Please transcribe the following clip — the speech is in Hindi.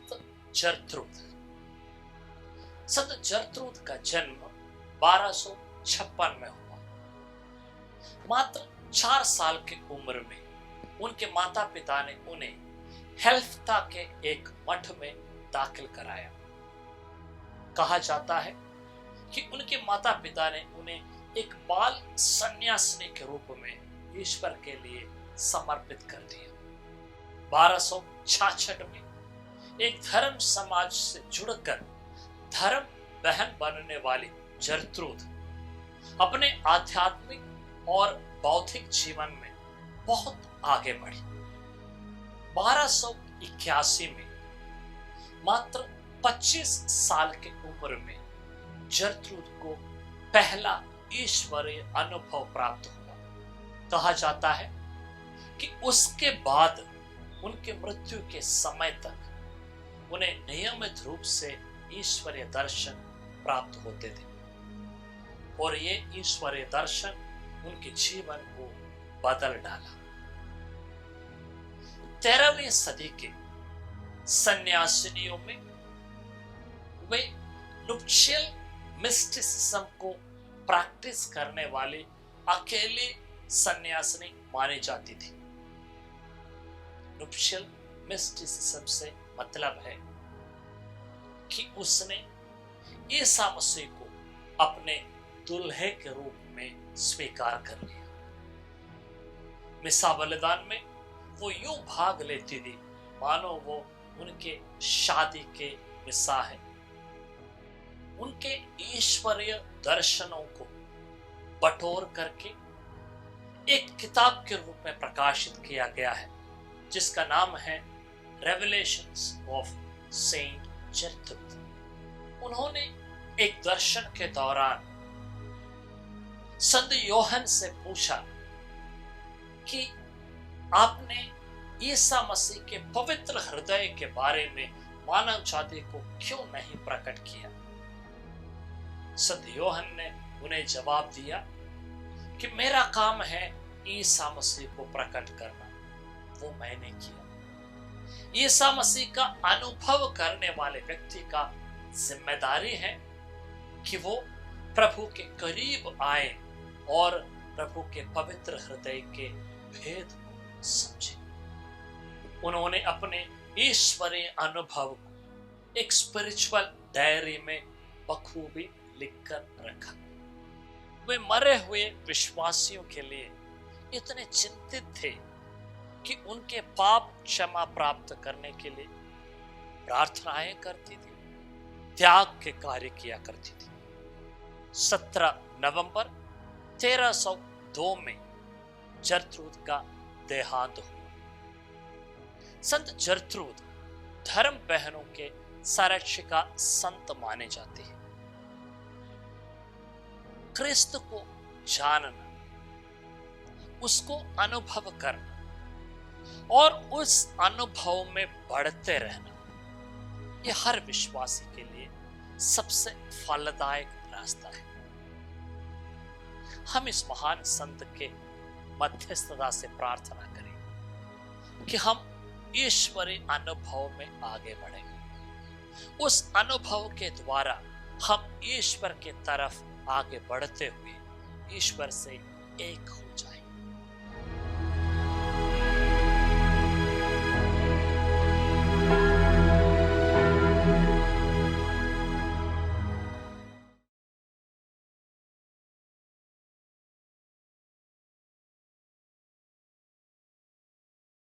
संत जरत्रूद। संत जरत्रूद का जन्म 1256 में हुआ। मात्र 4 साल की उम्र में उनके माता पिता ने उन्हें हेल्फ्ता के एक मठ में दाखिल कराया। कहा जाता है कि उनके माता पिता ने उन्हें एक बाल सन्यासिनी के रूप में ईश्वर के लिए समर्पित कर दिया। 1266 में एक धर्म समाज से जुड़कर धर्म बहन बनने वाली जरत्रूद अपने आध्यात्मिक और बौद्धिक जीवन में बहुत आगे बढ़ी। 1281 में मात्र 25 साल की उम्र में जरत्रूद को पहला ईश्वरीय अनुभव प्राप्त हुआ। कहा जाता है कि उसके बाद उनके मृत्यु के समय तक उन्हें नियमित रूप से ईश्वरीय दर्शन प्राप्त होते थे और ये ईश्वरीय दर्शन उनके जीवन को बदल डाला। 13वीं सदी के सन्यासिनियों में वे नुप्शियल मिस्टिसिज्म को प्रैक्टिस करने वाली अकेली सन्यासिनी मानी जाती थी। नुप्शियल मिस्टिसिज्म से मतलब है कि उसने ईसा मसीह को अपने दुल्हे के रूप में स्वीकार कर लिया। मिसा बलिदान में वो यूं भाग लेती थी मानो वो उनके शादी के मिसा है। उनके ईश्वरीय दर्शनों को बटोर करके एक किताब के रूप में प्रकाशित किया गया है जिसका नाम है रेवलेशंस ऑफ सेंट जरत्रूद। उन्होंने एक दर्शन के दौरान संत योहन से पूछा कि आपने ईसा मसीह के पवित्र हृदय के बारे में मानव जाति को क्यों नहीं प्रकट किया। संत योहन ने उन्हें जवाब दिया कि मेरा काम है ईसा मसीह को प्रकट करना, वो मैंने किया। ईसा मसीह का अनुभव करने वाले व्यक्ति का जिम्मेदारी है कि वो प्रभु के करीब आए और प्रभु के पवित्र हृदय के भेद को समझे। उन्होंने अपने ईश्वरीय अनुभव को एक स्पिरिचुअल डायरी में बखूबी लिखकर रखा। वे मरे हुए विश्वासियों के लिए इतने चिंतित थे कि उनके पाप क्षमा प्राप्त करने के लिए प्रार्थनाएं करती थी, त्याग के कार्य किया करती थी। 17 नवंबर 1302 में जरत्रूद का देहांत हुआ। संत जरत्रूद धर्म बहनों के संरक्षिका संत माने जाते हैं। क्रिस्त को जानना, उसको अनुभव करना और उस अनुभव में बढ़ते रहना, यह हर विश्वासी के लिए सबसे फलदायक रास्ता है। हम इस महान संत के मध्यस्थता से प्रार्थना करें कि हम ईश्वरीय अनुभव में आगे बढ़ेंगे। उस अनुभव के द्वारा हम ईश्वर के तरफ आगे बढ़ते हुए ईश्वर से एक हो जाए।